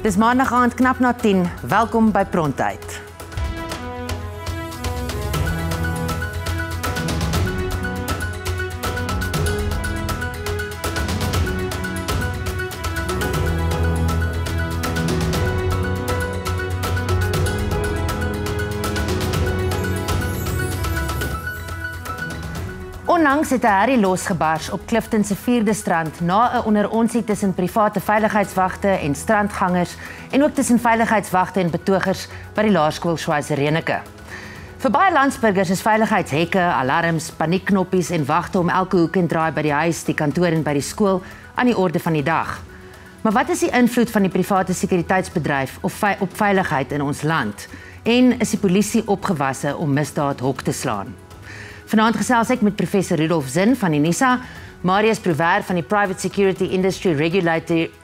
Dis maandag aand knap na 10. Welkom by PRONTUIT. Onlangs het 'n herrie losgebars op Clifton se Vierde Strand na 'n onderonsie tussen private veiligheidswagte en strandgangers en ook tussen veiligheidswagte en betogers by die Laerskool Schweizer-Reneke. Vir baie landsburgers is veiligheidshekke, alarms, paniekknoppies en wagte om elke hoek en draai by die huis, die kantoor en by die skool aan die orde van die dag. Maar wat is die invloed van die private sekuriteitsbedryf op veiligheid in ons land? En is die polisie opgewasse om misdaad hok te slaan? Vanaand gesels ek met professor Rudolph Zinn van UNISA, Marius Bruwer van die Private Security Industry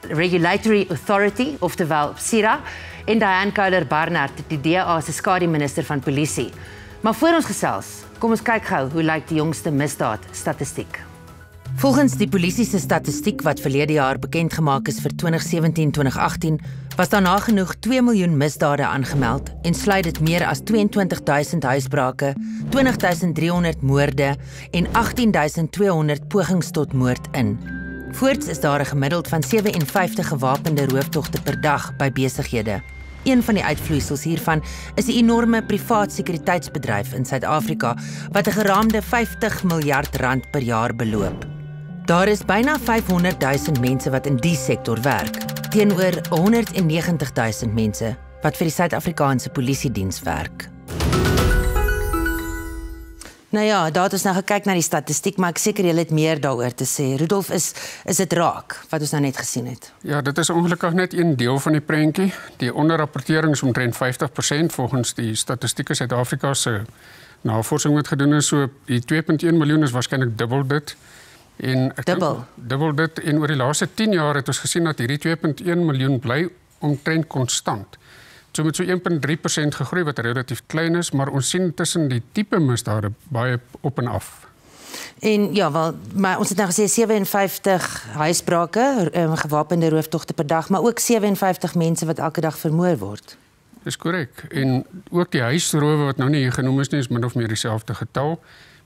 Regulatory Authority, oftewel PRISA, en Dianne Kohler-Barnard, die DA se skademinister van polisie. Maar voor ons gesels, kom ons kyk gou hoe lyk die jongste misdaad statistiek. Volgens die polisie se statistiek wat verlede jaar bekend gemaak is vir 2017-2018, was daar nagenoeg 2 miljoen misdade aangemeld en sluit dit meer as 22.000 huisbrake, 20.300 moorde en 18.200 pogings tot moord in. Voorts is daar 'n gemiddeld van 57 gewapende rooftogte per dag by besighede. Een van die uitvloeisels hiervan is die enorme privaat sekuriteitsbedryf in Suid-Afrika wat 'n geraamde 50 miljard rand per jaar beloop. Daar is byna 500.000 mense wat in die sektor werk, teenoor 190.000 mense wat vir die Suid-Afrikaanse polisiediens werk. Nou ja, daar het ons nou gekyk na die statistiek, maar ek seker julle het meer daaroor te sê. Rudolph, is dit raak wat ons nou net gesien het? Ja, dit is ongelukkig net een deel van die prentjie. Die onderrapportering is omtrent 50% volgens die Statistieke Suid-Afrika se navorsing wat gedoen is. So die 2.1 miljoen is waarskynlik dubbel dit. En dubbel dit, en oor die laaste 10 jaar het ons gesien dat hierdie 2.1 miljoen bly omtrent konstant. So met so 1.3% gegroei wat relatief klein is, maar ons sien tussen die tipe misdade baie op en af. En ja, maar ons het nou gesê 57 huisbrake, gewapende rooftogte per dag, maar ook 57 mense wat elke dag vermoor word. Dis korrek. En ook die huisrowe wat nou nie hier genoem is nie, is min of meer dieselfde getal.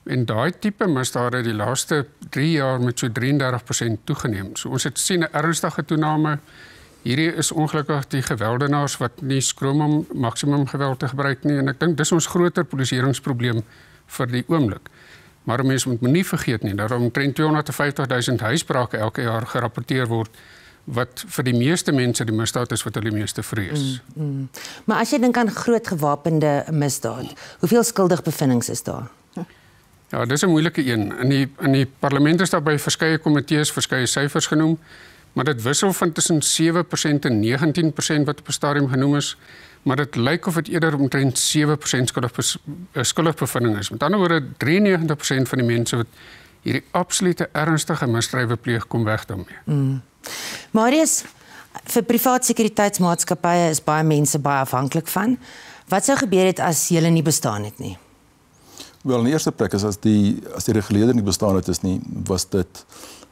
En daai tipe misdade die laaste 3 jaar met so 33% toegeneem. So ons het sien 'n ernstige toename. Hierdie is ongelukkig die geweldenaars wat nie skroom om maksimum geweld te gebruik nie. En ek dink dis ons groter polisieeringsprobleem vir die oomblik. Maar mense moet nie vergeet nie, dat omtrent 250.000 huisbrake elke jaar gerapporteer word, wat vir die meeste mense die misdaad is wat hulle meeste vrees. Maar as jy dink aan groot gewapende misdaad, hoeveel skuldig bevindings is daar? Ja, dis 'n moeilike een. In die parlement is daar by verskeie komitees verskeie syfers genoem, maar dit wissel van tussen 7% en 19% wat op 'n stadium genoem is, maar dit lyk of dit eerder omtrent 7% skuldig bevinding is. Met ander woorde, 93% van die mense wat hierdie absolute ernstige misdrywe pleeg, kom weg daarmee. Marius, vir privaat sekuriteitsmaatskappye is baie mense baie afhanklik van. Wat sou gebeur het as julle nie bestaan het nie? Wel, in die eerste plek is as die reguleerder nie bestaan het is nie, was dit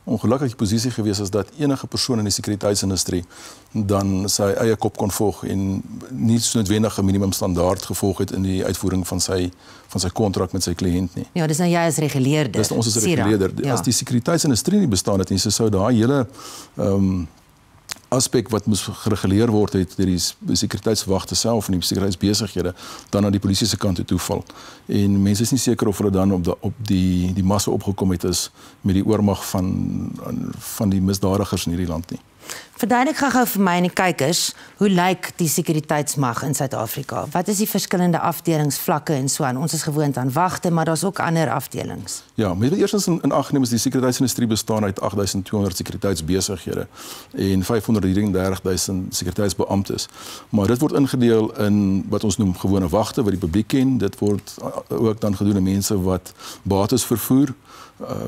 ongelukkige posisie gewees as dat enige persoon in die sekuriteitsindustrie dan sy eie kop kon volg en nie so noodwendig 'n minimumstandaard gevolg het in die uitvoering van sy kontrak met sy kliënt nie. Ja, dis nou jy as reguleerder. Dis ons as reguleerder. Ja. As die sekuriteitsindustrie nie bestaan het nie, so sou daai hele aspek wat moes gereguleer word het deur die sekuriteitswagte self en die sekuriteitsbesighede dan aan die polisie se kant toe val. En mense is nie seker of hulle dan op die massa opgekom het is met die oormag van die misdadigers in hierdie land nie. Verduidelik gou vir my en die kykers, hoe lyk die sekuriteitsmag in Suid-Afrika? Wat is die verskillende afdelingsvlakke en so aan? Ons is gewoond aan wagte, maar daar's ook ander afdelings. Ja, maar eerstens in ag geneem is die sekuriteitsindustrie bestaan uit 8.200 sekuriteitsbesighede en 533.000 sekuriteitsbeamptes. Maar dit word ingedeel in wat ons noem gewone wagte wat die publiek ken. Dit word ook dan gedoen aan mense wat bates vervoer.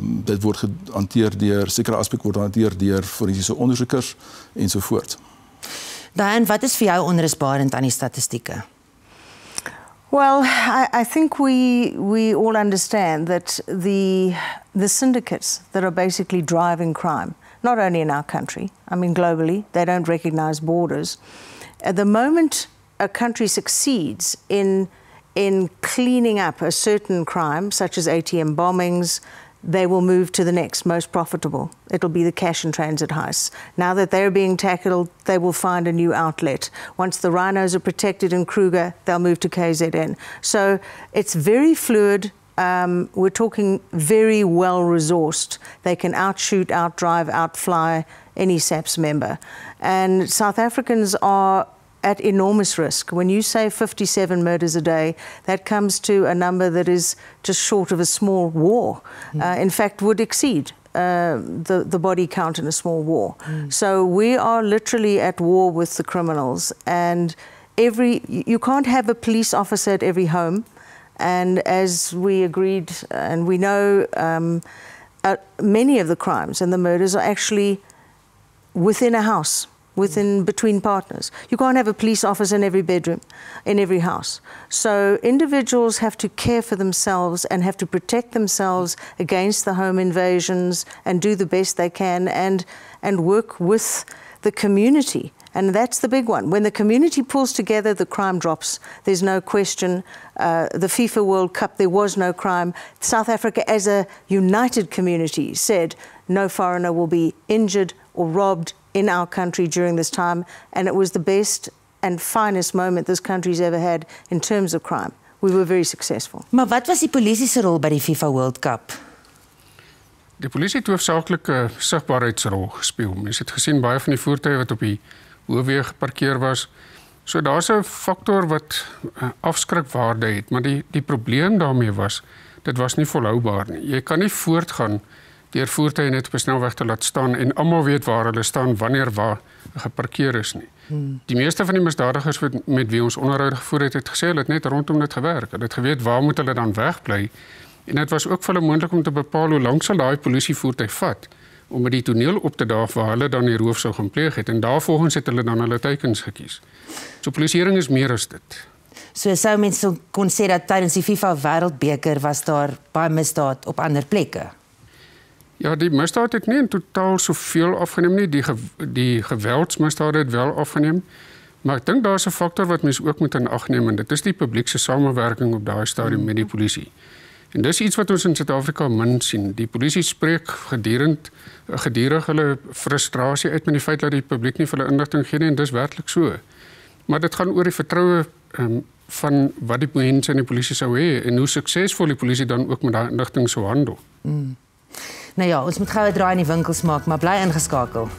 Dit word gehanteer deur sekere aspek word gehanteer deur forensiese ondersoekers ensovoorts. Dianne, wat is vir jou onrusbarend aan die statistieke? Well, I think we all understand that the syndicates that are basically driving crime, not only in our country, I mean globally, they don't recognize borders. At the moment a country succeeds in cleaning up a certain crime, such as ATM bombings, they will move to the next most profitable. It'll be the cash and transit heists. Now that they're being tackled, they will find a new outlet. Once the rhinos are protected in Kruger, they'll move to KZN. So it's very fluid. We're talking very well-resourced. They can outshoot, outdrive, outfly any SAPS member. And South Africans are at enormous risk. When you say 57 murders a day, that comes to a number that is just short of a small war. In fact, would exceed the body count in a small war. So we are literally at war with the criminals. And you can't have a police officer at every home. And as we agreed, and we know, many of the crimes and the murders are actually within a house. Between partners. You can't have a police officer in every bedroom, in every house. So individuals have to care for themselves and have to protect themselves against the home invasions and do the best they can and work with the community. And that's the big one. When the community pulls together, the crime drops. There's no question. The FIFA World Cup, there was no crime. South Africa, as a united community, said no foreigner will be injured or robbed in our country during this time, and it was the best and finest moment this country's ever had in terms of crime. We were very successful. Maar wat was die polisie se rol by die FIFA World Cup? Die polisie het hoofsaaklik 'n sigbaarheidsrol gespeel. Mens het gesien baie van die voertuie wat op die hoofweg geparkeer was. So daar's 'n faktor wat afskrikwaarde het, maar die probleem daarmee was, dit was nie volhoubaar nie. Jy kan nie voortgaan deur voertuie net op 'n snelweg te laat staan en almal weet waar hulle staan wanneer waar geparkeer is nie. Die meeste van die misdadigers met wie ons onderhoude gevoer het gesê hulle het net rondom dit gewerk. Hulle het geweet waar moet hulle dan wegbly. En dit was ook vir hulle moontlik om te bepaal hoe lank sal daai polisievoertuig vat om by die toneel op te daag waar hulle dan die roof sou gaan pleeg het. En daarvolgens het hulle dan hulle teikens gekies. So polisieering is meer as dit. So sou mense kon sê dat tydens die FIFA Wêreldbeker was daar baie misdaad op ander plekke. Ja, die misdaad het nie in totaal soveel afgeneem nie. Die geweldsmisdaad het wel afgeneem. Maar ek dink daar's 'n faktor wat mense ook moet in ag neem en dit is die publieke samewerking op daai stadium met die polisie. En dis iets wat ons in Suid-Afrika min sien. Die polisie spreek gedurig hulle frustrasie uit met die feit dat die publiek nie vir hulle inligting gee nie en dis werklik so. Maar dit gaan oor die vertroue van wat die mense in die polisie sou hê en hoe suksesvol die polisie dan ook met daai inligting sou handel. Nou ja, ons moet gou 'n draai in die winkels maak, maar bly ingeskakel.